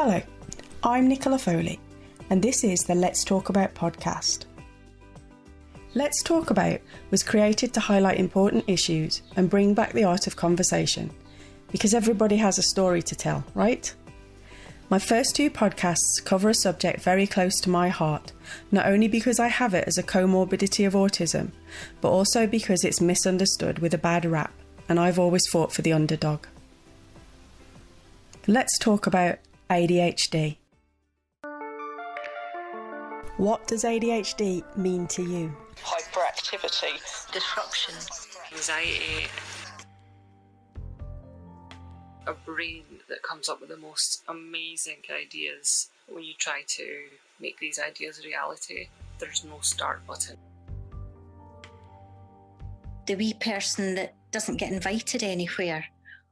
Hello, I'm Nicola Foley, and this is the Let's Talk About podcast. Let's Talk About was created to highlight important issues and bring back the art of conversation, because everybody has a story to tell, right? My first two podcasts cover a subject very close to my heart, not only because I have it as a comorbidity of autism, but also because it's misunderstood with a bad rap, and I've always fought for the underdog. Let's talk about ADHD. What does ADHD mean to you? Hyperactivity, disruption, anxiety, a brain that comes up with the most amazing ideas. When you try to make these ideas a reality, there's no start button. The wee person that doesn't get invited anywhere,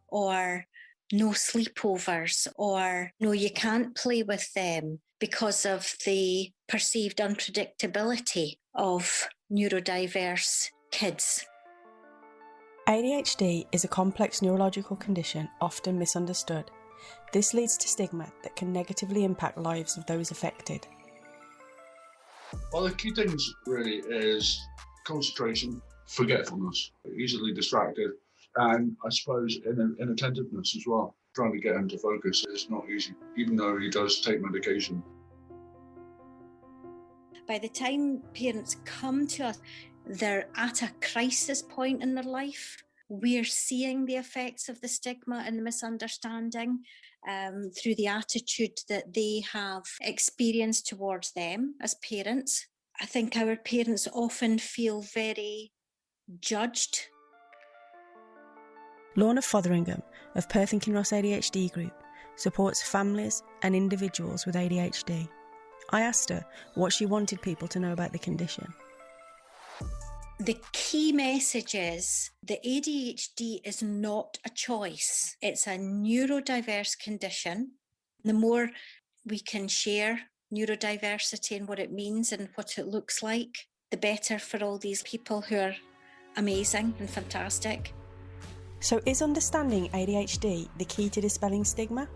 or no sleepovers, or no, you can't play with them because of the perceived unpredictability of neurodiverse kids. ADHD is a complex neurological condition often misunderstood. This leads to stigma that can negatively impact lives of those affected. Well, the key things really is concentration, forgetfulness, easily distracted, and I suppose inattentiveness as well. Trying to get him to focus is not easy, even though he does take medication. By the time parents come to us, they're at a crisis point in their life. We're seeing the effects of the stigma and the misunderstanding through the attitude that they have experienced towards them as parents. I think our parents often feel very judged. Lorna Fotheringham of Perth and Kinross ADHD group supports families and individuals with ADHD. I asked her what she wanted people to know about the condition. The key message is that ADHD is not a choice. It's a neurodiverse condition. The more we can share neurodiversity and what it means and what it looks like, the better for all these people who are amazing and fantastic. So is understanding ADHD the key to dispelling stigma?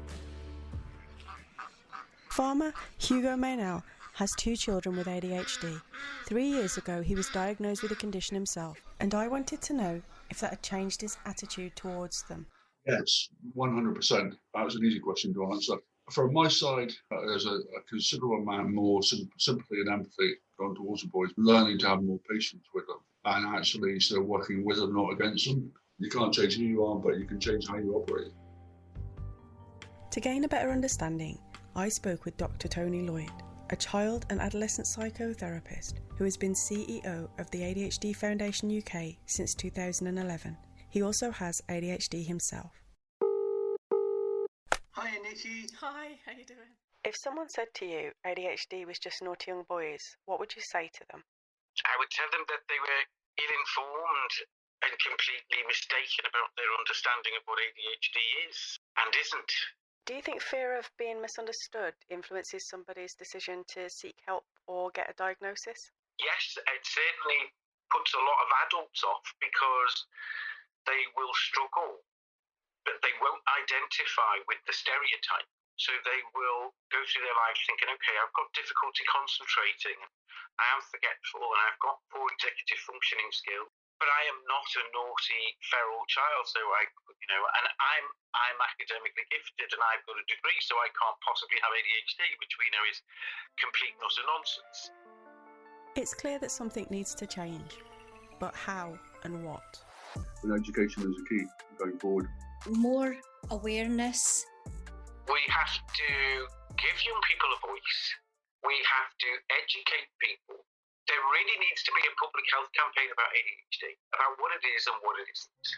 Farmer Hugo Maynell has 2 children with ADHD. 3 years ago he was diagnosed with the condition himself, and I wanted to know if that had changed his attitude towards them. Yes, 100%. That was an easy question to answer. From my side, there's a considerable amount more sympathy and empathy going towards the boys, learning to have more patience with them, and actually still working with them, not against them. You can't change who you are, but you can change how you operate. To gain a better understanding, I spoke with Dr. Tony Lloyd, a child and adolescent psychotherapist who has been CEO of the ADHD Foundation UK since 2011. He also has ADHD himself. Hi, Nikki. Hi, how you doing? If someone said to you ADHD was just naughty young boys, what would you say to them? I would tell them that they were ill-informed and completely mistaken about their understanding of what ADHD is and isn't. Do you think fear of being misunderstood influences somebody's decision to seek help or get a diagnosis? Yes, it certainly puts a lot of adults off because they will struggle, but they won't identify with the stereotype. So they will go through their lives thinking, okay, I've got difficulty concentrating, I am forgetful, and I've got poor executive functioning skills. But I am not a naughty, feral child, so and I'm academically gifted and I've got a degree, so I can't possibly have ADHD, which we know is complete and utter nonsense. It's clear that something needs to change, but how and what? And education is the key going forward. More awareness. We have to give young people a voice. We have to educate people. There really needs to be a public health campaign about ADHD, about what it is and what it isn't.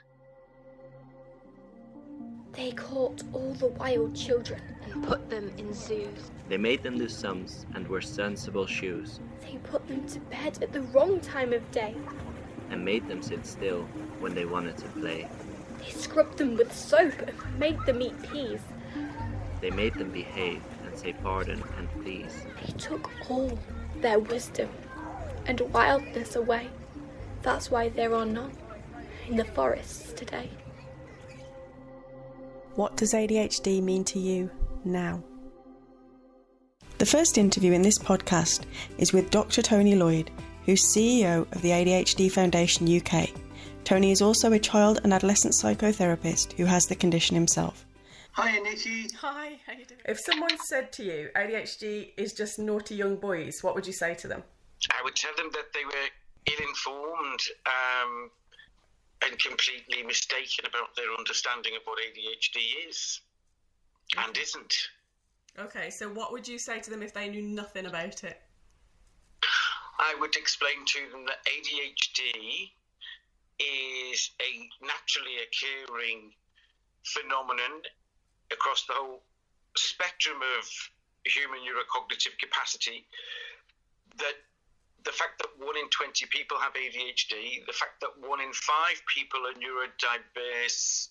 They caught all the wild children and put them in zoos. They made them do sums and wear sensible shoes. They put them to bed at the wrong time of day. And made them sit still when they wanted to play. They scrubbed them with soap and made them eat peas. They made them behave and say pardon and please. They took all their wisdom and wildness away. That's why there are none in the forests today. What does ADHD mean to you now? The first interview in this podcast is with Dr. Tony Lloyd, who's CEO of the ADHD Foundation UK. Tony is also a child and adolescent psychotherapist who has the condition himself. Hi, Nikki. Hi, how you doing? If someone said to you, ADHD is just naughty young boys, what would you say to them? I would tell them that they were ill-informed and completely mistaken about their understanding of what ADHD is and isn't. Okay, so what would you say to them if they knew nothing about it? I would explain to them that ADHD is a naturally occurring phenomenon across the whole spectrum of human neurocognitive capacity, that the fact that 1 in 20 people have ADHD, the fact that 1 in 5 people are neurodiverse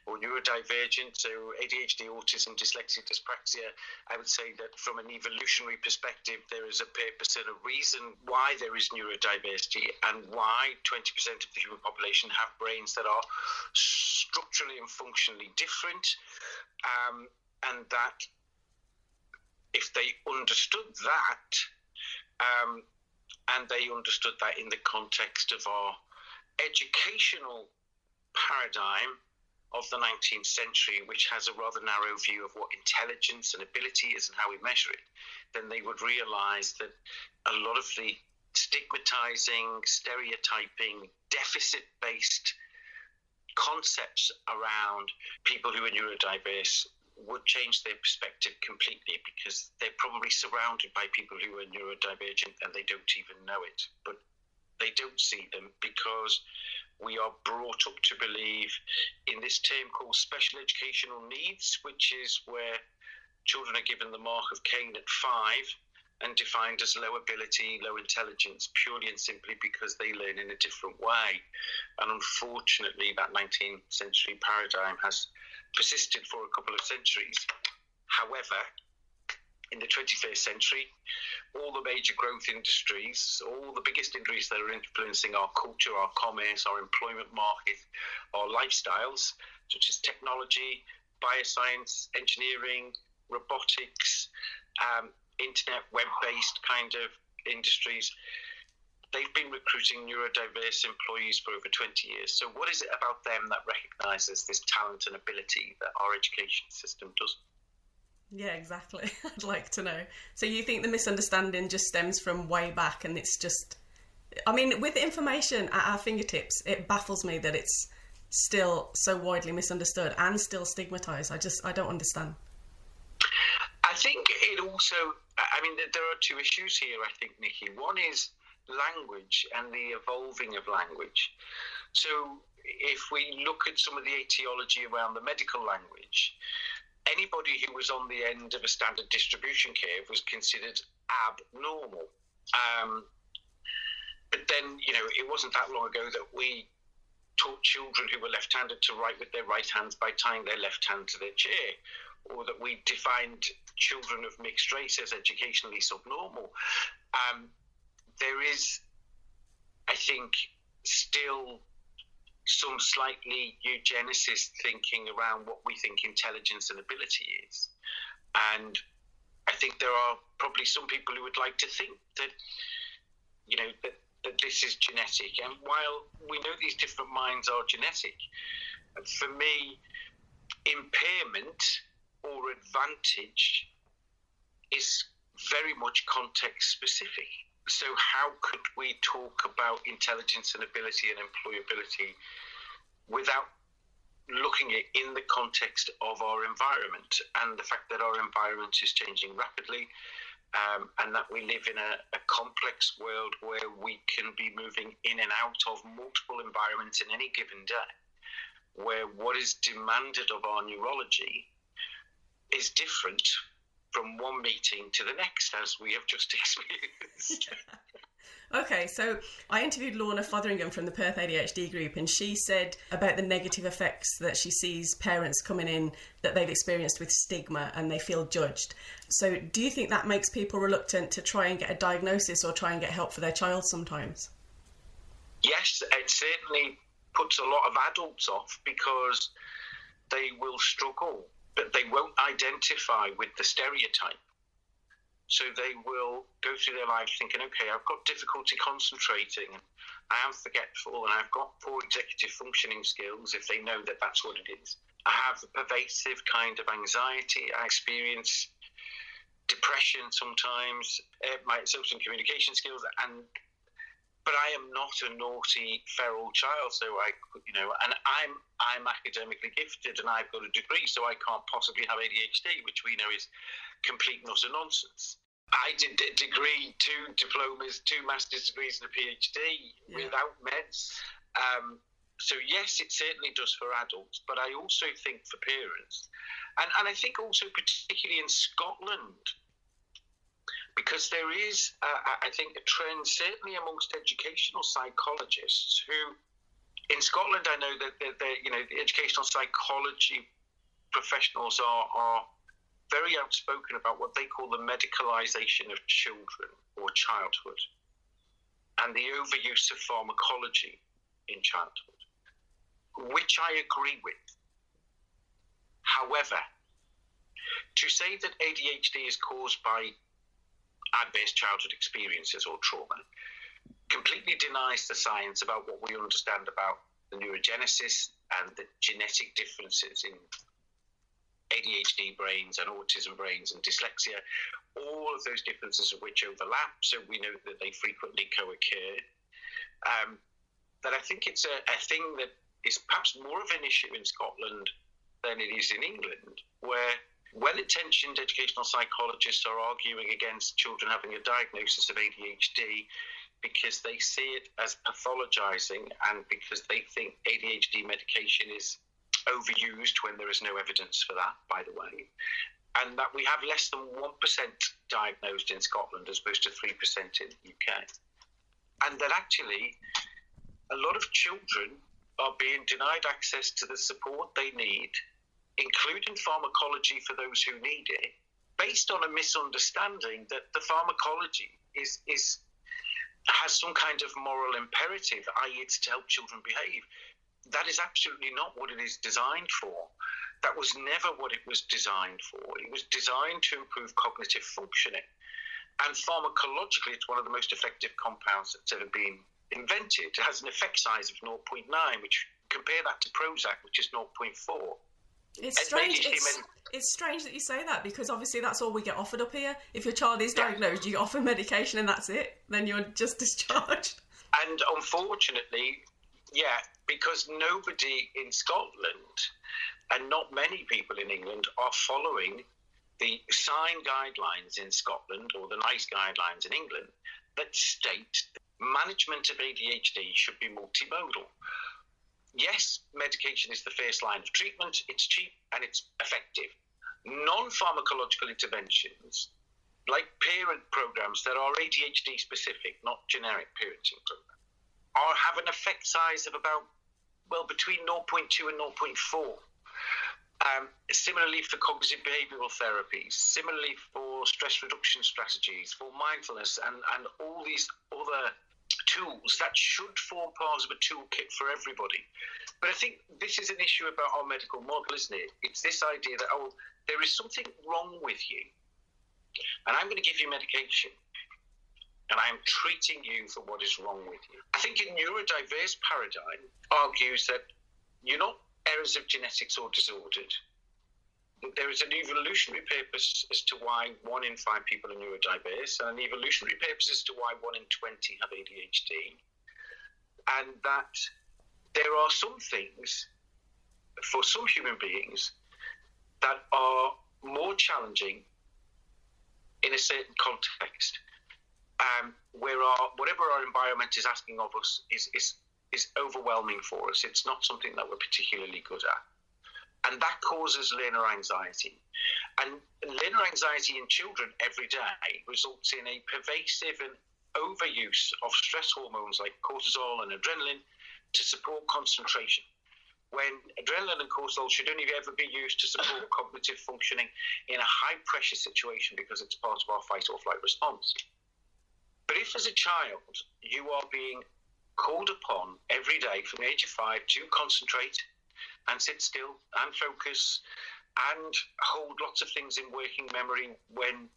or neurodivergent, so ADHD, autism, dyslexia, dyspraxia, I would say that from an evolutionary perspective, there is a purpose and a reason why there is neurodiversity and why 20% of the human population have brains that are structurally and functionally different, and that if they understood that, and they understood that in the context of our educational paradigm of the 19th century, which has a rather narrow view of what intelligence and ability is and how we measure it, then they would realise that a lot of the stigmatizing, stereotyping, deficit-based concepts around people who are neurodiverse would change their perspective completely, because they're probably surrounded by people who are neurodivergent and they don't even know it. But they don't see them because we are brought up to believe in this term called special educational needs, which is where children are given the mark of Cain at 5 and defined as low ability, low intelligence, purely and simply because they learn in a different way. And unfortunately, that 19th century paradigm has persisted for a couple of centuries. However, in the 21st century, all the major growth industries, all the biggest industries that are influencing our culture, our commerce, our employment market, our lifestyles, such as technology, bioscience, engineering, robotics, internet, web-based kind of industries, they've been recruiting neurodiverse employees for over 20 years. So what is it about them that recognises this talent and ability that our education system doesn't? Yeah, exactly. I'd like to know. So you think the misunderstanding just stems from way back, and it's just, I mean, with information at our fingertips, it baffles me that it's still so widely misunderstood and still stigmatised. I don't understand. I think it also, I mean, there are two issues here, I think, Nikki. One is language and the evolving of language. So if we look at some of the etiology around the medical language, anybody who was on the end of a standard distribution curve was considered abnormal. But then, you know, it wasn't that long ago that we taught children who were left-handed to write with their right hands by tying their left hand to their chair, or that we defined children of mixed race as educationally subnormal. There is, I think, still some slightly eugenicist thinking around what we think intelligence and ability is. And I think there are probably some people who would like to think that, you know, that this is genetic. And while we know these different minds are genetic, for me, impairment or advantage is very much context specific. So how could we talk about intelligence and ability and employability without looking at it in the context of our environment and the fact that our environment is changing rapidly, and that we live in a complex world where we can be moving in and out of multiple environments in any given day, where what is demanded of our neurology is different from one meeting to the next, as we have just experienced. Okay, so I interviewed Lorna Fotheringham from the Perth ADHD group, and she said about the negative effects that she sees parents coming in that they've experienced with stigma and they feel judged. So do you think that makes people reluctant to try and get a diagnosis or try and get help for their child sometimes? Yes, it certainly puts a lot of adults off because they will struggle, but they won't identify with the stereotype. So they will go through their lives thinking, okay, I've got difficulty concentrating, and I am forgetful, and I've got poor executive functioning skills, if they know that that's what it is. I have a pervasive kind of anxiety. I experience depression sometimes, my social and communication skills, but I am not a naughty, feral child, so and I'm academically gifted, and I've got a degree, so I can't possibly have ADHD, which we know is complete and utter nonsense. I did a degree, 2 diplomas, 2 master's degrees and a PhD without meds. So yes, it certainly does for adults, but I also think for parents, and I think also particularly in Scotland, because there is, I think, a trend, certainly amongst educational psychologists who, in Scotland, I know that the educational psychology professionals are very outspoken about what they call the medicalisation of children or childhood, and the overuse of pharmacology in childhood, which I agree with. However, to say that ADHD is caused by adverse childhood experiences or trauma completely denies the science about what we understand about the neurogenesis and the genetic differences in ADHD brains and autism brains and dyslexia, all of those differences of which overlap, so we know that they frequently co-occur. That I think it's a thing that is perhaps more of an issue in Scotland than it is in England, where well-intentioned educational psychologists are arguing against children having a diagnosis of ADHD because they see it as pathologizing and because they think ADHD medication is overused when there is no evidence for that, by the way, and that we have less than 1% diagnosed in Scotland as opposed to 3% in the UK. And that actually a lot of children are being denied access to the support they need, including pharmacology for those who need it, based on a misunderstanding that the pharmacology has some kind of moral imperative, i.e. it's to help children behave. That is absolutely not what it is designed for. That was never what it was designed for. It was designed to improve cognitive functioning. And pharmacologically, it's one of the most effective compounds that's ever been invented. It has an effect size of 0.9, which compare that to Prozac, which is 0.4. It's strange. It's strange that you say that, because obviously that's all we get offered up here. If your child is diagnosed, you get offered medication and that's it. Then you're just discharged. And unfortunately, because nobody in Scotland and not many people in England are following the SIGN guidelines in Scotland or the NICE guidelines in England that state management of ADHD should be multimodal. Yes, medication is the first line of treatment. It's cheap and it's effective. Non-pharmacological interventions, like parent programs that are ADHD specific, not generic parenting programs, have an effect size of about, between 0.2 and 0.4. Similarly for cognitive behavioural therapies, similarly for stress reduction strategies, for mindfulness, and all these other tools that should form part of a toolkit for everybody. But I think this is an issue about our medical model, isn't it? It's this idea that, there is something wrong with you, and I'm going to give you medication, and I'm treating you for what is wrong with you. I think a neurodiverse paradigm argues that you're not errors of genetics or disordered. There is an evolutionary purpose as to why 1 in 5 people are neurodiverse, and an evolutionary purpose as to why 1 in 20 have ADHD. And that there are some things for some human beings that are more challenging in a certain context, where whatever our environment is asking of us is overwhelming for us. It's not something that we're particularly good at. And that causes learner anxiety. And learner anxiety in children every day results in a pervasive and overuse of stress hormones like cortisol and adrenaline to support concentration, when adrenaline and cortisol should only ever be used to support cognitive functioning in a high-pressure situation because it's part of our fight-or-flight response. But if as a child you are being called upon every day from the age of 5 to concentrate and sit still and focus and hold lots of things in working memory when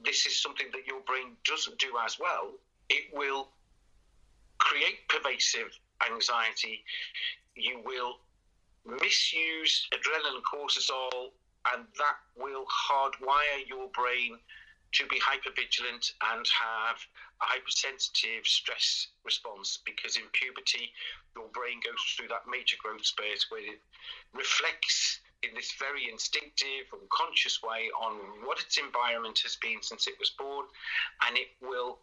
this is something that your brain doesn't do as well, it will create pervasive anxiety. You will misuse adrenaline and cortisol, and that will hardwire your brain to be hypervigilant and have a hypersensitive stress response, because in puberty, your brain goes through that major growth spurt where it reflects in this very instinctive, unconscious way on what its environment has been since it was born, and it will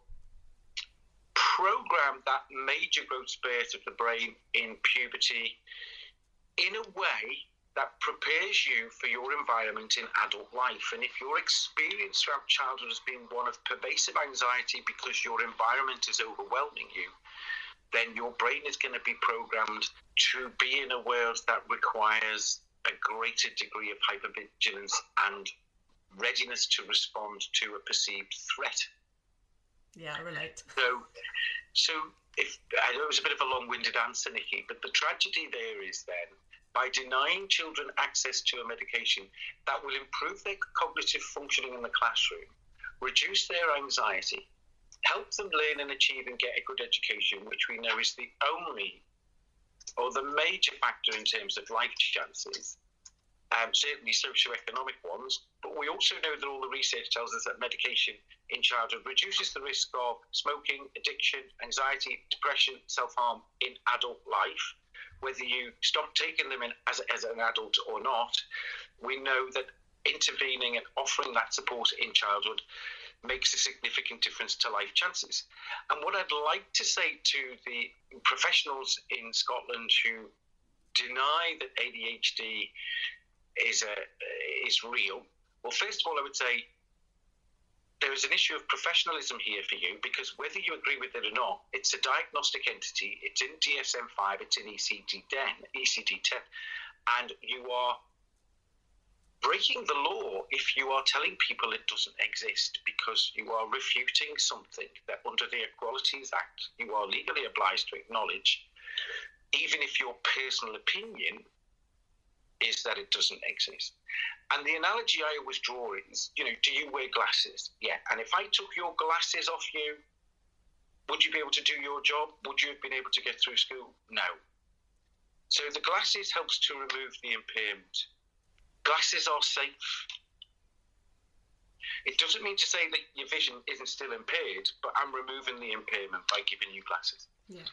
program that major growth spurt of the brain in puberty in a way that prepares you for your environment in adult life. And if your experience throughout childhood has been one of pervasive anxiety because your environment is overwhelming you, then your brain is going to be programmed to be in a world that requires a greater degree of hypervigilance and readiness to respond to a perceived threat. Yeah, I relate. So if I know it was a bit of a long-winded answer, Nikki, but the tragedy there is then, by denying children access to a medication that will improve their cognitive functioning in the classroom, reduce their anxiety, help them learn and achieve and get a good education, which we know is the only or the major factor in terms of life chances, certainly socioeconomic ones, but we also know that all the research tells us that medication in childhood reduces the risk of smoking, addiction, anxiety, depression, self-harm in adult life. Whether you stop taking them as an adult or not, we know that intervening and offering that support in childhood makes a significant difference to life chances. And what I'd like to say to the professionals in Scotland who deny that ADHD is real, well, first of all, I would say there is an issue of professionalism here for you, because whether you agree with it or not, it's a diagnostic entity, it's in DSM-5, it's in ECD-10, and you are breaking the law if you are telling people it doesn't exist, because you are refuting something that under the Equalities Act you are legally obliged to acknowledge, even if your personal opinion is that it doesn't exist. And the analogy I always draw is, do you wear glasses? Yeah. And if I took your glasses off you, would you be able to do your job? Would you have been able to get through school? No. So the glasses helps to remove the impairment. Glasses are safe. It doesn't mean to say that your vision isn't still impaired, but I'm removing the impairment by giving you glasses. Yeah.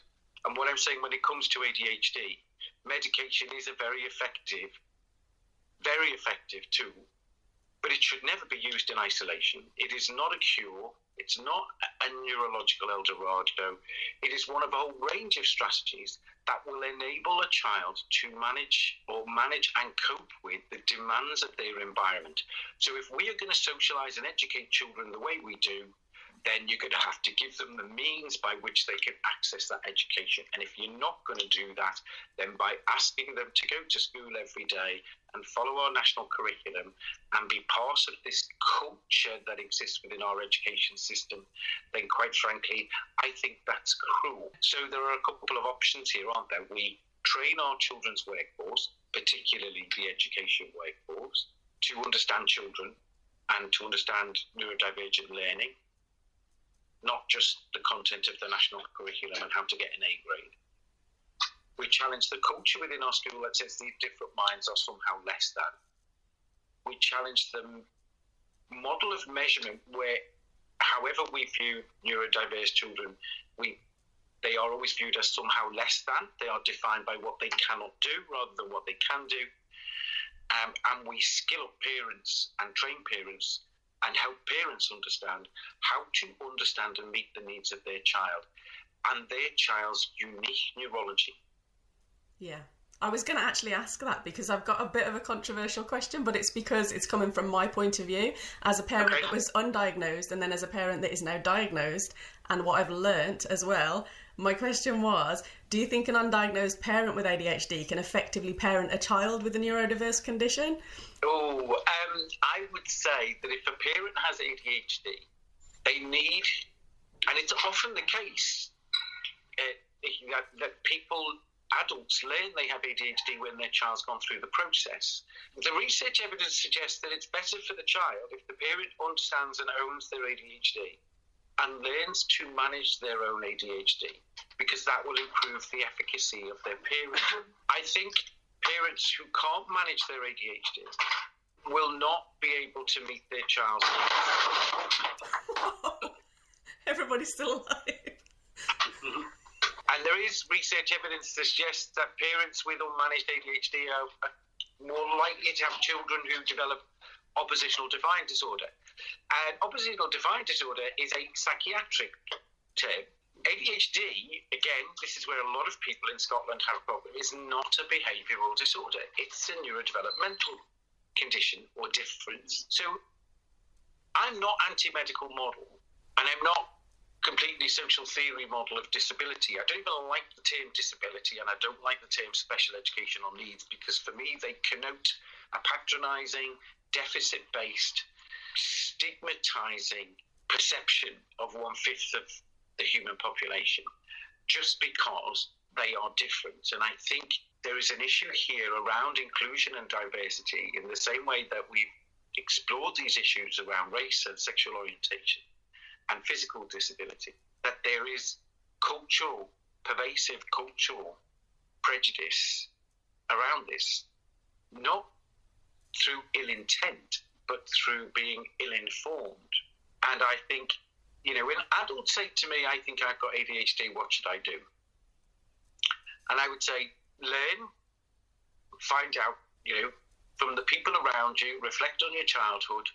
And what I'm saying when it comes to ADHD, medication is a very effective tool, but it should never be used in isolation. It is not a cure. It's not a neurological El Dorado. It is one of a whole range of strategies that will enable a child to manage and cope with the demands of their environment. So if we are going to socialise and educate children the way we do, then you're going to have to give them the means by which they can access that education. And if you're not going to do that, then by asking them to go to school every day and follow our national curriculum and be part of this culture that exists within our education system, then quite frankly, I think that's cruel. So there are a couple of options here, aren't there? We train our children's workforce, particularly the education workforce, to understand children and to understand neurodivergent learning, not just the content of the national curriculum and how to get an A grade. We challenge the culture within our school that says these different minds are somehow less than. We challenge the model of measurement where, however we view neurodiverse children, they are always viewed as somehow less than. They are defined by what they cannot do rather than what they can do. And we skill up parents and train parents and help parents understand how to understand and meet the needs of their child and their child's unique neurology. Yeah. I was going to actually ask that because I've got a bit of a controversial question, but it's because it's coming from my point of view as a parent that was undiagnosed and then as a parent that is now diagnosed, and what I've learnt as well. My question was, do you think an undiagnosed parent with ADHD can effectively parent a child with a neurodiverse condition? I would say that if a parent has ADHD, they need, and it's often the case, that people adults learn they have ADHD when their child's gone through the process. The research evidence suggests that it's better for the child if the parent understands and owns their ADHD and learns to manage their own ADHD, because that will improve the efficacy of their parenting. I think parents who can't manage their ADHD will not be able to meet their child's needs. Everybody's still alive. And there is research evidence that suggests that parents with unmanaged ADHD are more likely to have children who develop oppositional defiant disorder. And oppositional defiant disorder is a psychiatric term. ADHD, again, this is where a lot of people in Scotland have a problem, is not a behavioural disorder. It's a neurodevelopmental condition or difference. So I'm not anti-medical model, and I'm not completely social theory model of disability. I don't even like the term disability, and I don't like the term special educational needs, because for me they connote a patronising, deficit-based, stigmatising perception of 1/5 of the human population just because they are different. And I think there is an issue here around inclusion and diversity in the same way that we've explored these issues around race and sexual orientation and physical disability, that there is pervasive cultural prejudice around this, not through ill intent, but through being ill-informed. And I think, when adults say to me, I think I've got ADHD, what should I do? And I would say, learn, find out, from the people around you, reflect on your childhood.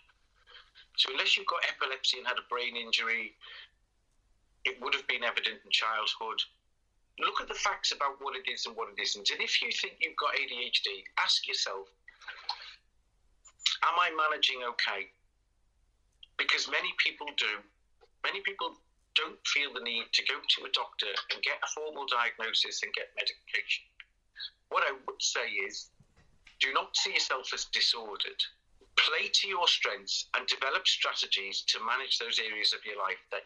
So unless you've got epilepsy and had a brain injury, it would have been evident in childhood. Look at the facts about what it is and what it isn't. And if you think you've got ADHD, ask yourself, am I managing okay? Because many people do. Many people don't feel the need to go to a doctor and get a formal diagnosis and get medication. What I would say is, do not see yourself as disordered. Play to your strengths and develop strategies to manage those areas of your life that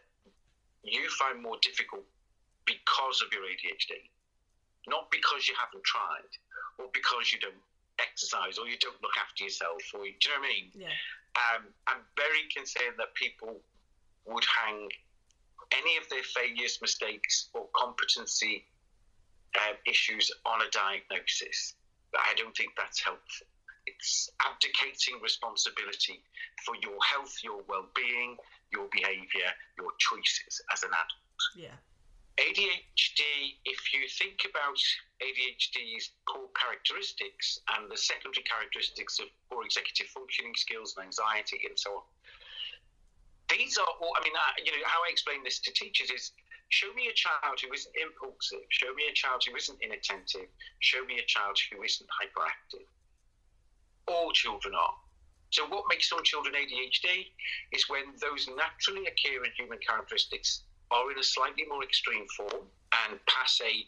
you find more difficult because of your ADHD. Not because you haven't tried, or because you don't exercise, or you don't look after yourself, or do you know what I mean? Yeah. I'm very concerned that people would hang any of their failures, mistakes, or competency issues on a diagnosis. I don't think that's helpful. It's abdicating responsibility for your health, your well-being, your behaviour, your choices as an adult. Yeah. ADHD, if you think about ADHD's core characteristics and the secondary characteristics of poor executive functioning skills and anxiety and so on, these are all, how I explain this to teachers is, show me a child who isn't impulsive, show me a child who isn't inattentive, show me a child who isn't hyperactive. All children are. So what makes some children ADHD is when those naturally occurring human characteristics are in a slightly more extreme form and pass a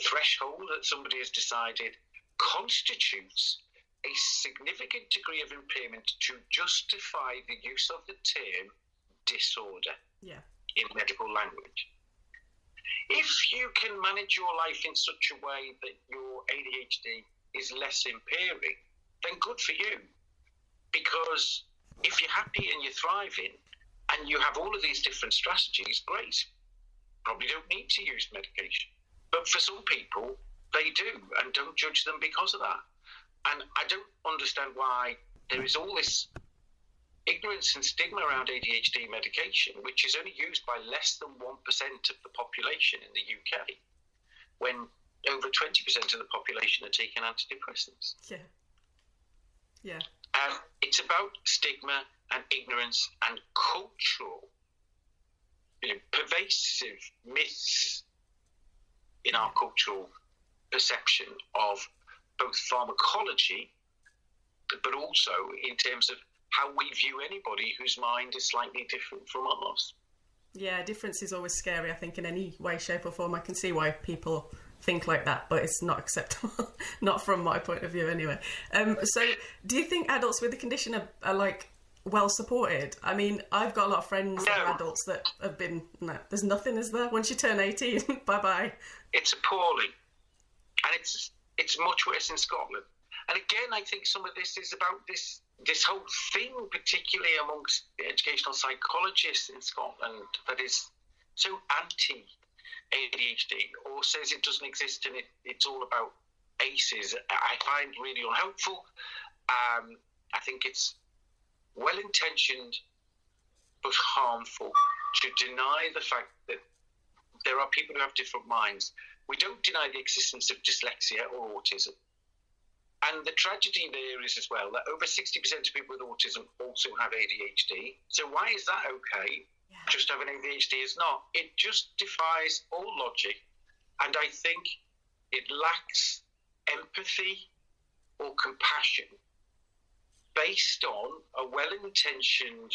threshold that somebody has decided constitutes a significant degree of impairment to justify the use of the term disorder in medical language. If you can manage your life in such a way that your ADHD is less impairing, then good for you. Because if you're happy and you're thriving and you have all of these different strategies, great. Probably don't need to use medication. But for some people, they do, and don't judge them because of that. And I don't understand why there is all this ignorance and stigma around ADHD medication, which is only used by less than 1% of the population in the UK, when over 20% of the population are taking antidepressants. Yeah. Yeah. It's about stigma and ignorance and cultural, pervasive myths in our cultural perception of both pharmacology, but also in terms of how we view anybody whose mind is slightly different from ours. Yeah, difference is always scary, I think, in any way, shape or form. I can see why people think like that, but it's not acceptable. Not from my point of view anyway. So do you think adults with the condition are like well supported? I mean, I've got a lot of friends that are adults that have been, there's nothing, is there? Once you turn 18, bye-bye. It's appalling. And it's much worse in Scotland. And again, I think some of this is about this whole thing, particularly amongst the educational psychologists in Scotland, that is so anti-ADHD or says it doesn't exist and it's all about ACEs. I find really unhelpful. I think it's well-intentioned but harmful to deny the fact that there are people who have different minds. We don't deny the existence of dyslexia or autism. And the tragedy there is as well that over 60% of people with autism also have ADHD. So why is that okay? Yeah. Just having ADHD is not. It just defies all logic. And I think it lacks empathy or compassion based on a well-intentioned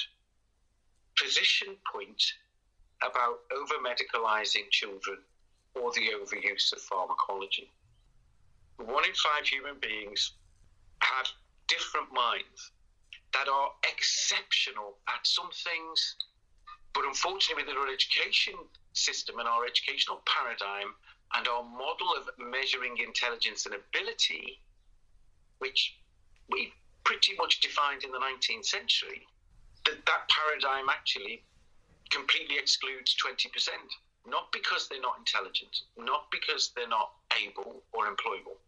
position point about over-medicalising children or the overuse of pharmacology. 1 in 5 human beings have different minds that are exceptional at some things, but unfortunately within our education system and our educational paradigm and our model of measuring intelligence and ability, which we pretty much defined in the 19th century, that paradigm actually completely excludes 20%. Not because they're not intelligent, not because they're not able or employable,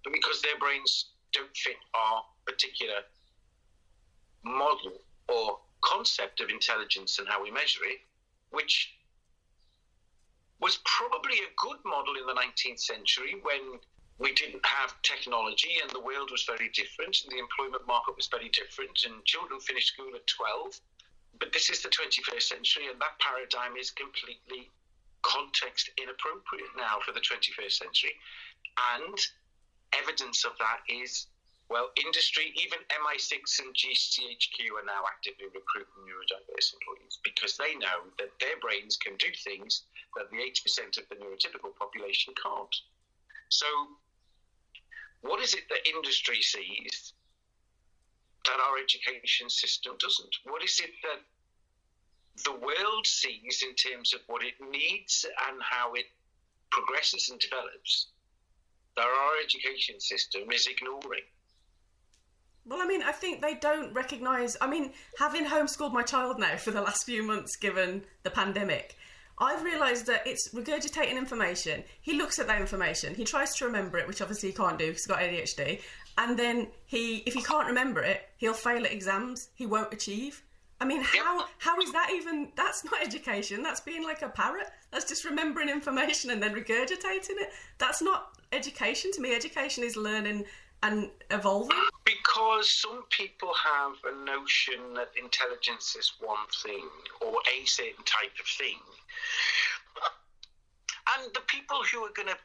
but because their brains don't fit our particular model or concept of intelligence and how we measure it, which was probably a good model in the 19th century when we didn't have technology and the world was very different and the employment market was very different and children finished school at 12. But this is the 21st century and that paradigm is completely context inappropriate now for the 21st century. And evidence of that is, well, industry, even MI6 and GCHQ are now actively recruiting neurodiverse employees because they know that their brains can do things that the 80% of the neurotypical population can't. So what is it that industry sees that our education system doesn't? What is it that the world sees in terms of what it needs and how it progresses and develops that our education system is ignoring? Well, I mean, I think they don't recognise... I mean, having homeschooled my child now for the last few months, given the pandemic, I've realised that it's regurgitating information. He looks at that information, he tries to remember it, which obviously he can't do because he's got ADHD, and then if he can't remember it, he'll fail at exams, he won't achieve. I mean, how is that even... That's not education, that's being like a parrot. That's just remembering information and then regurgitating it. That's not education. To me, education is learning and evolving. Because some people have a notion that intelligence is one thing or a certain type of thing. And the people who are going to,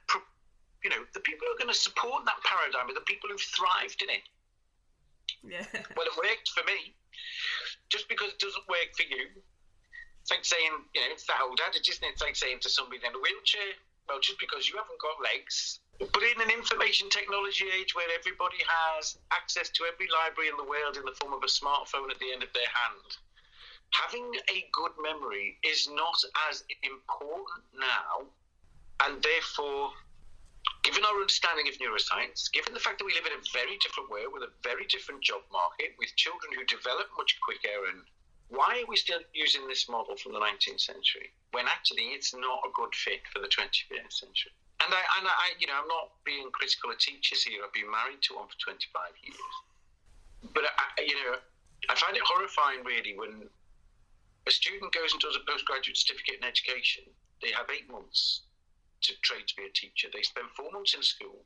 the people who are going to support that paradigm are the people who've thrived in it. Yeah. Well, it worked for me. Just because it doesn't work for you, it's like saying, it's that old adage, isn't it? It's like saying to somebody in a wheelchair, well, just because you haven't got legs. But in an information technology age where everybody has access to every library in the world in the form of a smartphone at the end of their hand, having a good memory is not as important now. And therefore, given our understanding of neuroscience, given the fact that we live in a very different world with a very different job market, with children who develop much quicker, and why are we still using this model from the 19th century when actually it's not a good fit for the 21st century? And I'm not being critical of teachers here. I've been married to one for 25 years. But, I find it horrifying, really, when a student goes and does a postgraduate certificate in education, they have 8 months to train to be a teacher. They spend 4 months in school,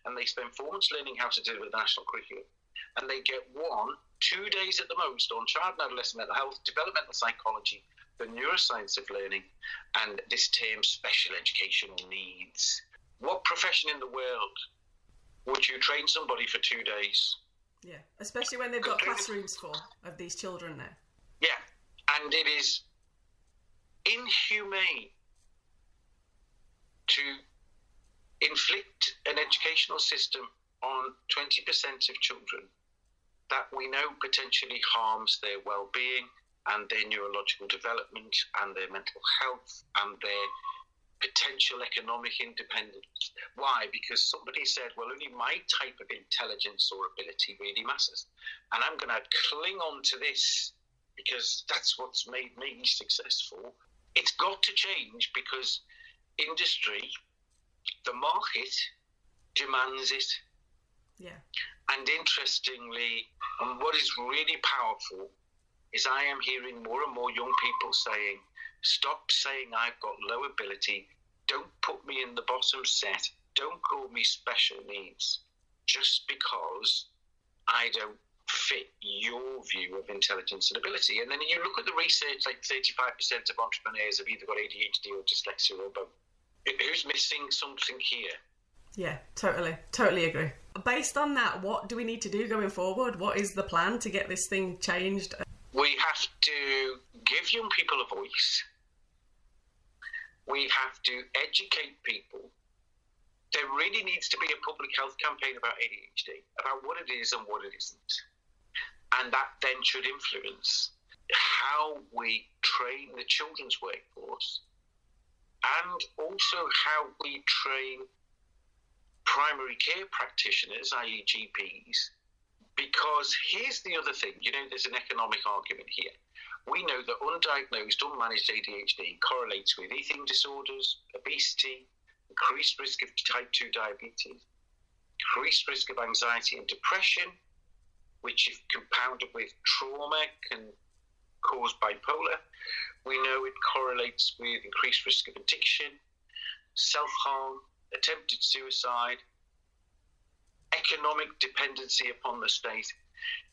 and they spend 4 months learning how to deal with the national curriculum. And they get 1-2 days at the most on child and adolescent mental health, developmental psychology, the neuroscience of learning, and this term special educational needs. What profession in the world would you train somebody for 2 days? Yeah, especially when they've got classrooms full of these children now. Yeah, and it is inhumane to inflict an educational system on 20% of children that we know potentially harms their well-being and their neurological development and their mental health and their potential economic independence. Why? Because somebody said, well, only my type of intelligence or ability really matters. And I'm going to cling on to this because that's what's made me successful. It's got to change because industry, the market, demands it. Yeah. And interestingly, and what is really powerful is I am hearing more and more young people saying, stop saying I've got low ability. Don't put me in the bottom set. Don't call me special needs just because I don't fit your view of intelligence and ability. And then you look at the research, like 35% of entrepreneurs have either got ADHD or dyslexia or both. Who's missing something here? Yeah, totally agree. Based on that, what do we need to do going forward? What is the plan to get this thing changed? We have to give young people a voice. We have to educate people. There really needs to be a public health campaign about ADHD, about what it is and what it isn't. And that then should influence how we train the children's workforce and also how we train primary care practitioners, i.e. GPs, because here's the other thing, there's an economic argument here. We know that undiagnosed, unmanaged ADHD correlates with eating disorders, obesity, increased risk of type 2 diabetes, increased risk of anxiety and depression, which if compounded with trauma can cause bipolar. We know it correlates with increased risk of addiction, self-harm, attempted suicide, economic dependency upon the state.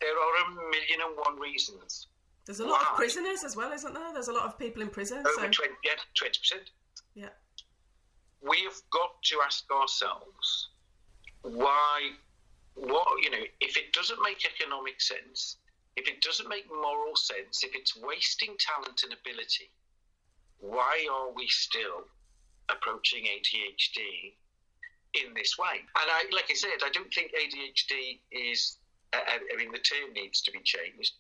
There are 1,000,001 reasons. There's a lot of prisoners as well, isn't there? There's a lot of people in prison. Over 20%. Yeah. We have got to ask ourselves why, if it doesn't make economic sense, if it doesn't make moral sense, if it's wasting talent and ability, why are we still approaching ADHD in this way? And like I said, I don't think ADHD is, the term needs to be changed.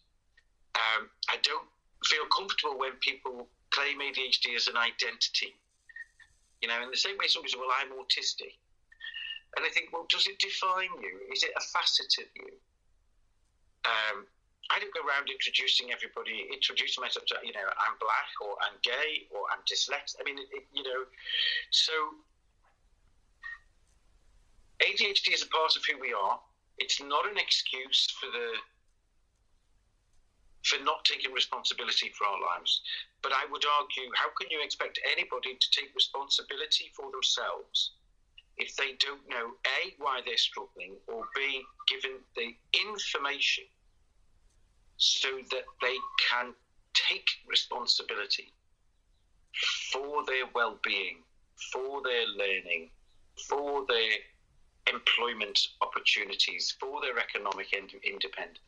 I don't feel comfortable when people claim ADHD as an identity. In the same way somebody says, well, I'm autistic. And I think, well, does it define you? Is it a facet of you? I don't go around introducing myself to, I'm black or I'm gay or I'm dyslexic. So ADHD is a part of who we are. It's not an excuse for not taking responsibility for our lives. But I would argue, how can you expect anybody to take responsibility for themselves if they don't know, A, why they're struggling, or B, given the information so that they can take responsibility for their well-being, for their learning, for their employment opportunities, for their economic independence.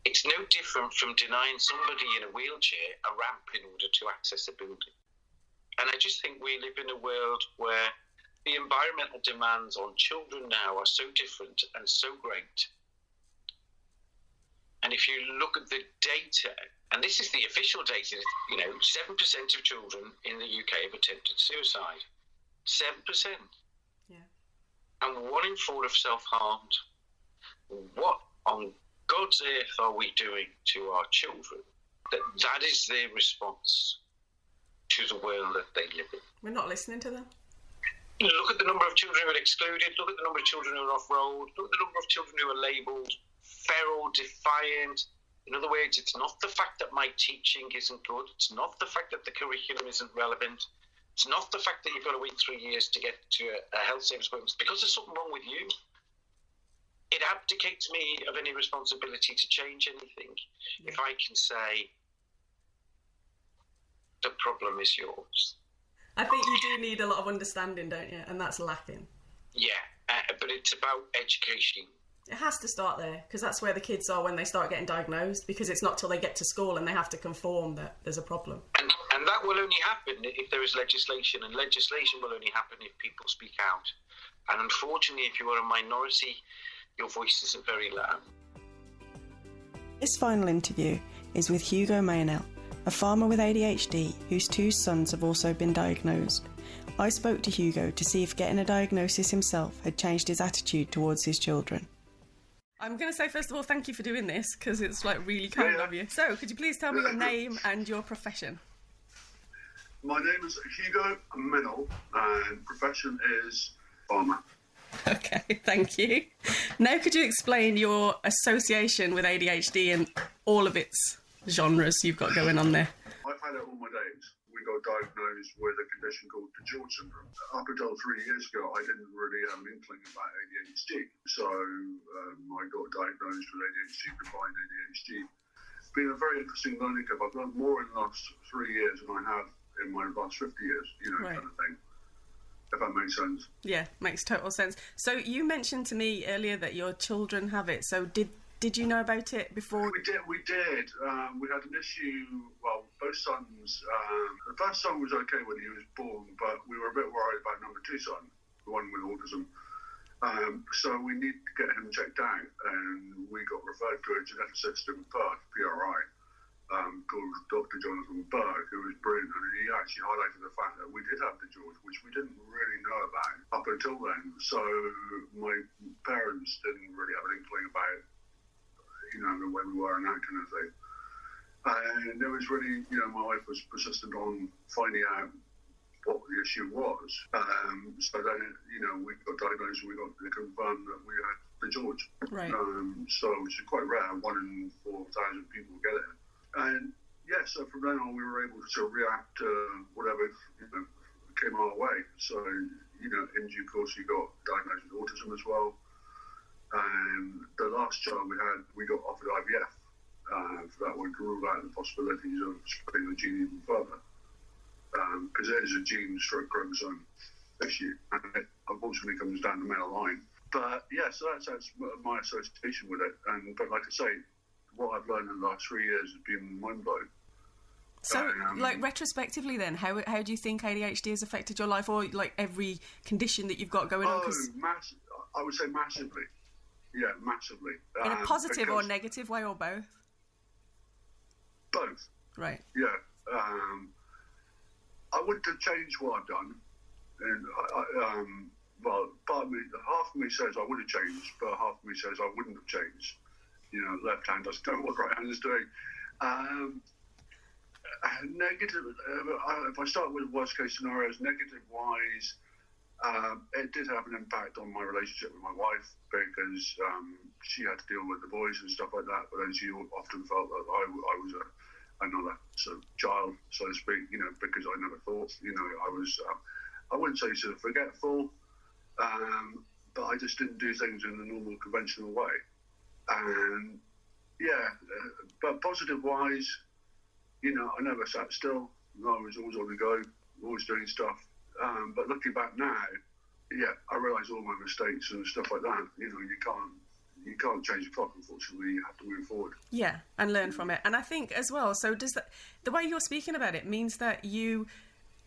It's no different from denying somebody in a wheelchair a ramp in order to access a building. And I just think we live in a world where the environmental demands on children now are so different and so great. And if you look at the data, and this is the official data, 7% of children in the UK have attempted suicide. 7%. Yeah. And 1 in 4 have self-harmed. What on God's earth are we doing to our children? That is their response to the world that they live in. We're not listening to them. Look at the number of children who are excluded. Look at the number of children who are off-road. Look at the number of children who are labelled feral, defiant. In other words, it's not the fact that my teaching isn't good. It's not the fact that the curriculum isn't relevant. It's not the fact that you've got to wait 3 years to get to a health service appointment. It's because there's something wrong with you. It abdicates me of any responsibility to change anything. Yeah. If I can say, the problem is yours. I think you do need a lot of understanding, don't you? And that's lacking. Yeah, but it's about education. It has to start there, because that's where the kids are when they start getting diagnosed, because it's not till they get to school and they have to conform that there's a problem. And that will only happen if there is legislation, and legislation will only happen if people speak out. And unfortunately, if you are a minority, your voice isn't very loud. This final interview is with Hugo Maynell, a farmer with ADHD whose 2 sons have also been diagnosed. I spoke to Hugo to see if getting a diagnosis himself had changed his attitude towards his children. I'm going to say, first of all, thank you for doing this, because it's like really kind of you. So, could you please tell me your name and your profession? My name is Hugo Maynell, and profession is farmer. Okay, thank you. Now, could you explain your association with ADHD and all of its genres you've got going on there? I've had it all my days. We got diagnosed with a condition called the George syndrome. Up until 3 years ago, I didn't really have an inkling about ADHD. So I got diagnosed with ADHD, combined ADHD. It's been a very interesting learning curve. I've learned more in the last 3 years than I have in my last 50 years, kind of thing. If that makes sense. Yeah, makes total sense. So you mentioned to me earlier that your children have it. So did you know about it before? We did. We had an issue, well, both sons. The first son was okay when he was born, but we were a bit worried about number 2 son, the one with autism. So we needed to get him checked out, and we got referred to a geneticist in Perth, PRI, called Dr. Jonathan Berg, who was brilliant, and he actually highlighted the fact that we did have the George, which we didn't really know about up until then. So my parents didn't really have an inkling about the way we were and that kind of thing. And it was really, my wife was persistent on finding out what the issue was. So then, we got diagnosed and we got confirmed that we had the George. Right. So, which is quite rare, 1 in 4,000 people get it. And so from then on, we were able to react to whatever came our way. So, in due course, we got diagnosed with autism as well. And the last child we got offered IVF. For that one to rule out the possibilities of spreading the gene even further. Because it is a gene-stroke chromosome issue, and it unfortunately comes down the male line. But so that's my association with it. But like I say, what I've learned in the last 3 years has been mind-blowing. So, retrospectively then, how do you think ADHD has affected your life, or like every condition that you've got going on? I would say massively. Yeah, massively. In a positive or negative way, or both? Both. Right. Yeah. I wouldn't have changed what I've done. And, part of me, half of me says I would have changed, but half of me says I wouldn't have changed. Left hand doesn't know what right hand is doing. Negative, if I start with worst case scenarios, negative-wise, it did have an impact on my relationship with my wife, because she had to deal with the boys and stuff like that, but then she often felt that I was another sort of child, so to speak, because I never thought, I was, I wouldn't say sort of forgetful, but I just didn't do things in the normal conventional way. And but positive-wise, I never sat still. I was always on the go, always doing stuff. But looking back now, I realise all my mistakes and stuff like that. You can't change the clock, unfortunately. You have to move forward. Yeah, and learn from it. And I think as well, so does that, the way you're speaking about it means that you,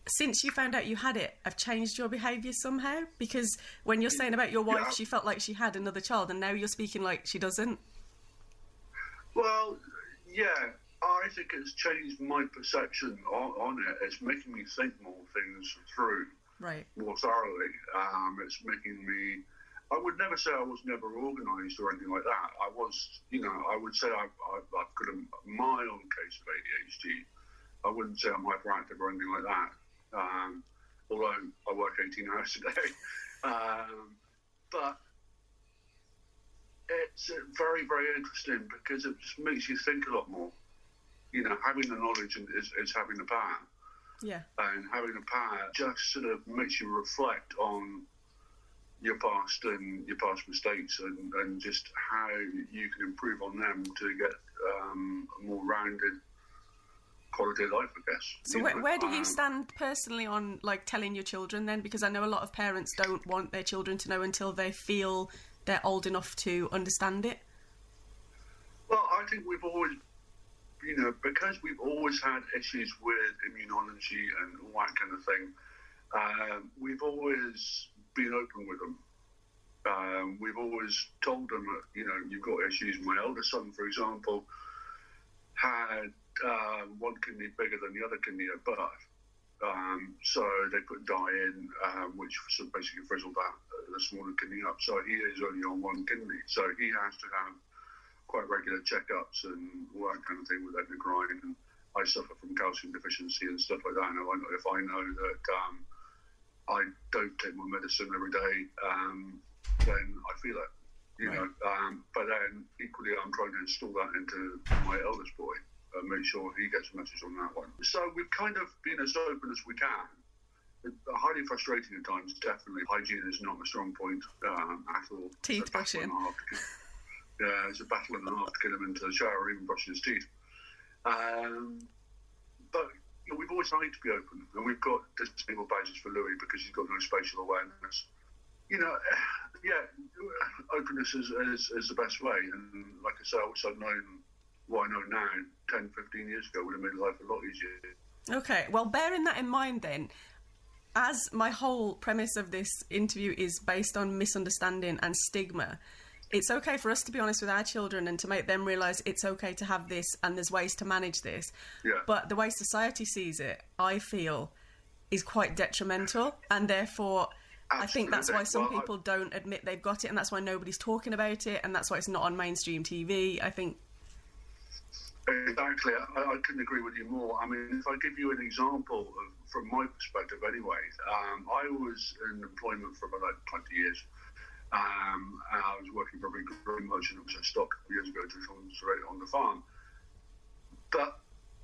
since you found out you had it, have changed your behaviour somehow? Because when you're saying about your wife, she felt like she had another child, and now you're speaking like she doesn't. Well, I think it's changed my perception on it. It's making me think more things through, more thoroughly. It's making me. I would never say I was never organised or anything like that. I was, I would say I've got my own case of ADHD. I wouldn't say I'm hyperactive or anything like that. Although I work 18 hours a day. But it's very, very interesting because it just makes you think a lot more. Having the knowledge is having the power. Yeah. And having the power just sort of makes you reflect on your past and your past mistakes and just how you can improve on them to get a more rounded quality of life, I guess. So where do you stand personally on like telling your children then? Because I know a lot of parents don't want their children to know until they feel they're old enough to understand it. Well, I think we've always, because we've always had issues with immunology and all that kind of thing, we've always been open with them. We've always told them that, you've got issues. My eldest son, for example, had one kidney bigger than the other kidney at birth. So they put dye in, which basically frizzled that the smaller kidney up. So he is only on one kidney. So he has to have quite regular checkups and all that kind of thing with endocrine. And I suffer from calcium deficiency and stuff like that. And if I know that I don't take my medicine every day, then I feel it, you know. But then equally, I'm trying to install that into my eldest boy. Make sure he gets a message on that one. So we've kind of been as open as we can. Highly frustrating at times, definitely. Hygiene is not a strong point at all. Teeth brushing. Yeah, it's a battle and a half to get him into the shower or even brushing his teeth. But you know, we've always tried to be open, and we've got disabled badges for Louis because he's got no spatial awareness. You know, yeah, openness is the best way. And like I say, I wish I'd known what I know now 10, 15 years ago would have made life a lot easier. Okay, well, bearing that in mind then, as my whole premise of this interview is based on misunderstanding and stigma, it's okay for us to be honest with our children and to make them realise it's okay to have this and there's ways to manage this. Yeah. But the way society sees it, I feel, is quite detrimental, and therefore I think that's why some people don't admit they've got it, and that's why nobody's talking about it, and that's why it's not on mainstream TV, I think. Exactly. I couldn't agree with you more. I mean, if I give you an example from my perspective anyway, I was in employment for about 20 years. I was working for a big growing merchant, which I stopped a couple of years ago to concentrate on the farm. But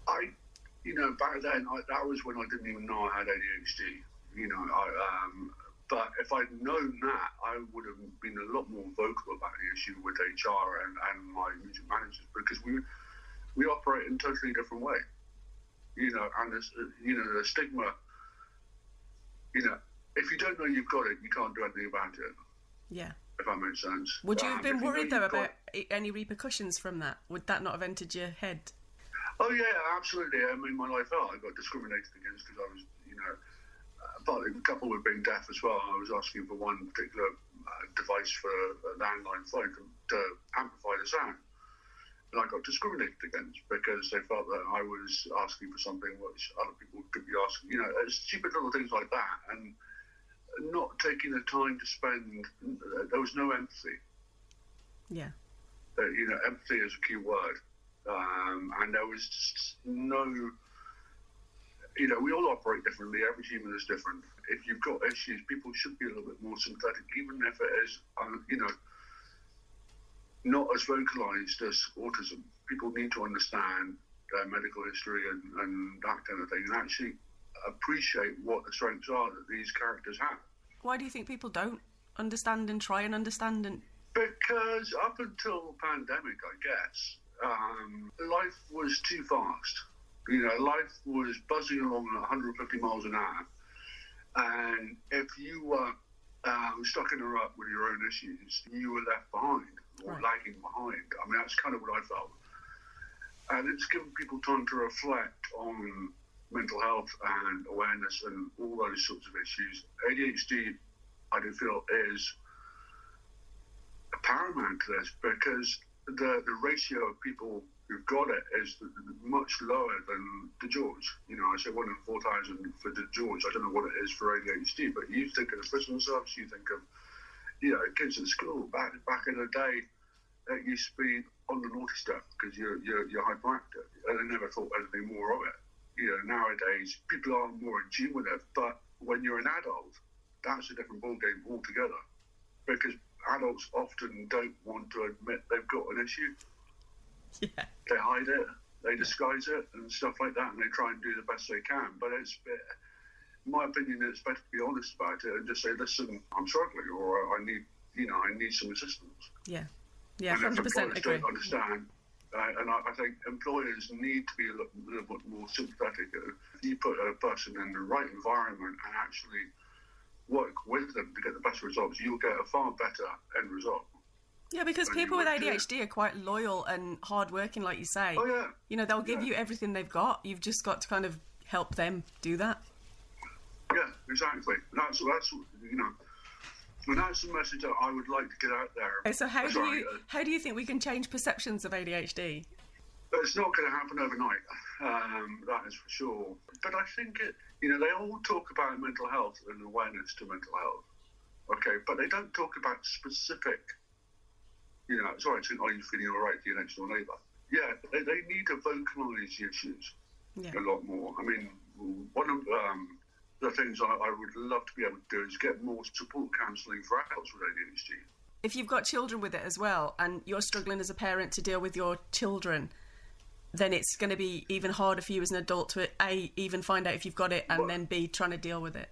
back then, that was when I didn't even know I had ADHD. But if I'd known that, I would have been a lot more vocal about the issue with HR and my immediate managers, because we operate in a totally different way. And the stigma, if you don't know you've got it, you can't do anything about it. Yeah. If that makes sense. Would you have been worried, though, about any repercussions from that? Would that not have entered your head? Oh, yeah, absolutely. I mean, my life out, I got discriminated against because I was, partly coupled with being deaf as well. I was asking for one particular device for a landline phone to amplify the sound. And I got discriminated against because they felt that I was asking for something which other people could be asking. Stupid little things like that. And not taking the time to spend, there was no empathy. Yeah. Empathy is a key word. And there was just no, we all operate differently. Every human is different. If you've got issues, people should be a little bit more sympathetic, even if it is, not as vocalised as autism. People need to understand their medical history and that kind of thing, and actually appreciate what the strengths are that these characters have. Why do you think people don't understand and try and understand? Because up until the pandemic, I guess, life was too fast. Life was buzzing along at 150 miles an hour. And if you were stuck in a rut with your own issues, you were left behind or lagging behind. I mean, that's kind of what I felt. And it's given people time to reflect on mental health and awareness and all those sorts of issues. ADHD, I do feel, is paramount to this because the ratio of people who've got it is much lower than the George. I say 1 in 4,000 for the George. I don't know what it is for ADHD, but you think of the prison service, you think of kids at school. Back in the day, it used to be on the naughty step because you're hyperactive, and I never thought anything more of it. Nowadays, people are more in tune with it, but when you're an adult, that's a different ballgame altogether, because adults often don't want to admit they've got an issue. Yeah. They hide it, they disguise it, and stuff like that, and they try and do the best they can. But in my opinion, it's better to be honest about it and just say, listen, I'm struggling, or I need some assistance. Yeah. Yeah, and 100% if employers agree. don't understand, and I think employers need to be a little bit more sympathetic. If you put a person in the right environment and actually work with them to get the best results, you'll get a far better end result. Yeah, because people with ADHD are quite loyal and hardworking, like you say. Oh, yeah. They'll give you everything they've got. You've just got to kind of help them do that. Yeah, exactly. That's and that's the message that I would like to get out there. So how do you think we can change perceptions of ADHD? It's not going to happen overnight, that is for sure. But I think they all talk about mental health and awareness to mental health, okay, but they don't talk about specific, sorry, are you feeling all right to your next door neighbour? Yeah, they need to vocalise the issues a lot more. I mean, one of the things I would love to be able to do is get more support counselling for adults with ADHD. If you've got children with it as well, and you're struggling as a parent to deal with your children, then it's going to be even harder for you as an adult to A, even find out if you've got it, and then B, trying to deal with it.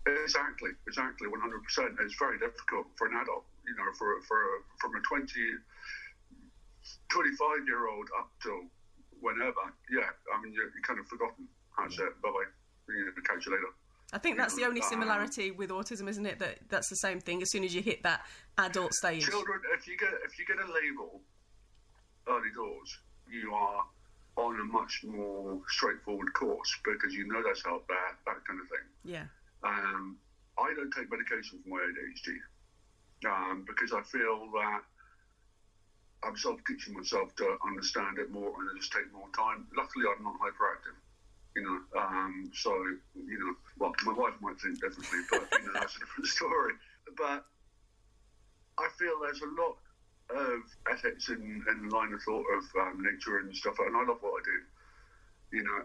Exactly, 100%. It's very difficult for an adult, from a 25-year-old up till whenever. Yeah, I mean, you're kind of forgotten. That's it. Bye-bye. Catch you later. I think that's the only similarity with autism, isn't it? That's the same thing. As soon as you hit that adult stage. Children, if you get a label early doors, you are on a much more straightforward course because you know there's help there, that kind of thing. Yeah. I don't take medication for my ADHD because I feel that I'm self-teaching myself to understand it more and just take more time. Luckily, I'm not hyperactive. Well, my wife might think differently, but that's a different story. But I feel there's a lot of ethics in line of thought of nature and stuff, and I love what I do,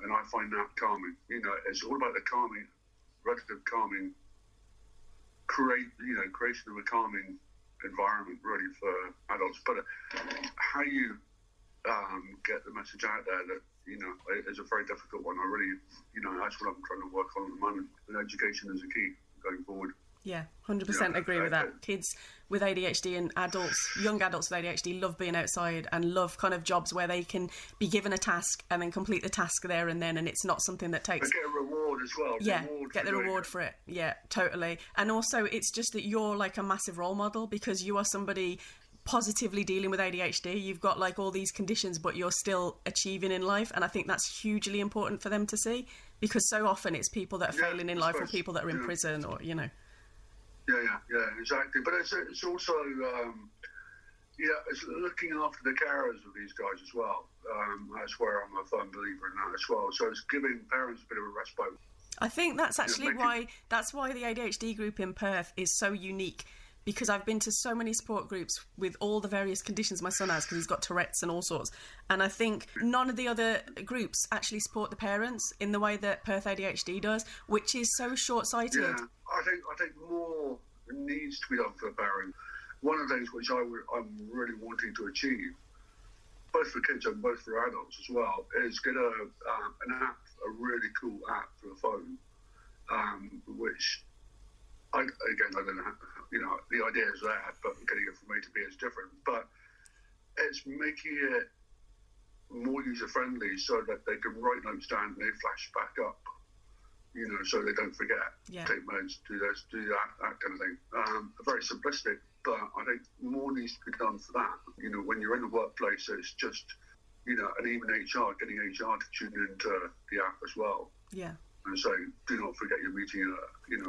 and I find that calming. It's all about the calming, relative calming, creation of a calming environment really for adults. But how you get the message out there that is a very difficult one. I really, that's what I'm trying to work on at the moment. And education is a key going forward. Yeah, 100% agree with that. Kids with ADHD and young adults with ADHD love being outside and love kind of jobs where they can be given a task and then complete the task there and then, and it's not something that takes... They get a reward as well. Yeah, get the reward for it. Yeah, totally. And also it's just that you're like a massive role model because you are somebody positively dealing with ADHD. You've got like all these conditions, but you're still achieving in life, and I think that's hugely important for them to see because so often it's people that are failing in life or people that are in prison or Yeah, exactly. But it's also it's looking after the carers of these guys as well. That's where I'm a firm believer in that as well. So it's giving parents a bit of a respite. I think that's actually why the ADHD group in Perth is so unique. Because I've been to so many support groups with all the various conditions my son has, because he's got Tourette's and all sorts. And I think none of the other groups actually support the parents in the way that Perth ADHD does, which is so short-sighted. Yeah, I think more needs to be done for the parents. One of the things which I'm really wanting to achieve, both for kids and both for adults as well, is get an app, a really cool app for the phone, which... I don't know, the idea is there, but getting it from A to B is different. But it's making it more user-friendly so that they can write notes down and they flash back up, so they don't forget. Yeah. Take notes, do this, do that kind of thing. Very simplistic, but I think more needs to be done for that. When you're in the workplace, it's just, and even HR, getting HR to tune into the app as well. Yeah. And saying, do not forget your meeting,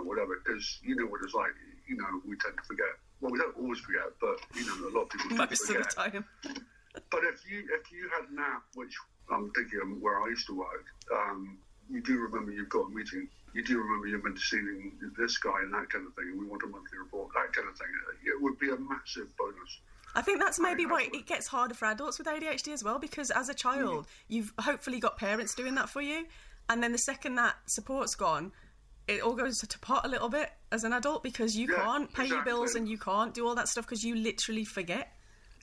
whatever, because you know what it's like. We tend to forget. Well, we don't always forget, but a lot of people tend to forget. Most of the time. But if you had an app, which I'm thinking of where I used to work, you do remember you've got a meeting. You do remember you're meant to see this guy and that kind of thing, and we want a monthly report, that kind of thing. It would be a massive bonus. I think that's maybe why it gets harder for adults with ADHD as well, because as a child, you've hopefully got parents doing that for you. And then the second that support's gone, it all goes to pot a little bit as an adult because you can't pay your bills and you can't do all that stuff because you literally forget.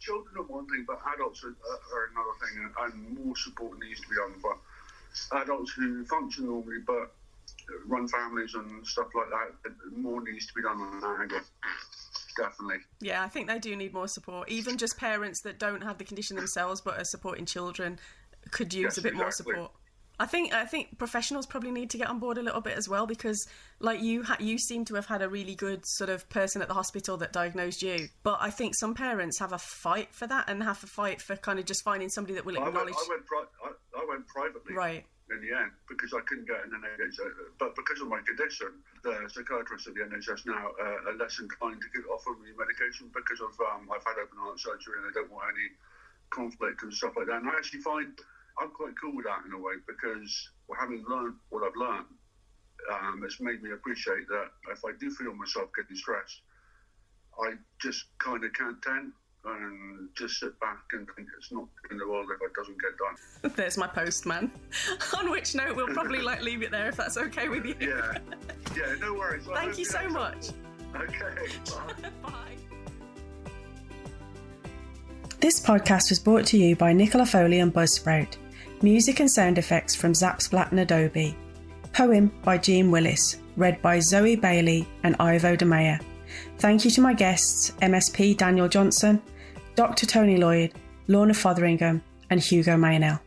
Children are one thing, but adults are another thing, and more support needs to be done for adults who function normally but run families and stuff like that. More needs to be done on that angle. Definitely. Yeah, I think they do need more support. Even just parents that don't have the condition themselves but are supporting children could use a bit more support. I think professionals probably need to get on board a little bit as well because, like, you seem to have had a really good sort of person at the hospital that diagnosed you. But I think some parents have a fight for that and have a fight for kind of just finding somebody that will acknowledge... I went privately. Right. In the end, because I couldn't get an NHS, but because of my condition, the psychiatrists at the NHS now are less inclined to offer me medication because of I've had open heart surgery and they don't want any conflict and stuff like that. And I actually find I'm quite cool with that in a way, because having learned what I've learned, it's made me appreciate that if I do feel myself getting stressed, I just kind of count 10 and just sit back and think it's not in the world if it doesn't get done. There's my postman. On which note, we'll probably leave it there if that's okay with you. Yeah, no worries. Thank you so much. Okay, bye. Bye. This podcast was brought to you by Nicola Foley and Buzzsprout. Music and sound effects from Zapsplat and Adobe. Poem by Jean Willis, read by Zoe Bailey and Ivo DeMeyer. Thank you to my guests, MSP Daniel Johnson, Dr. Tony Lloyd, Lorna Fotheringham and Hugo Maynell.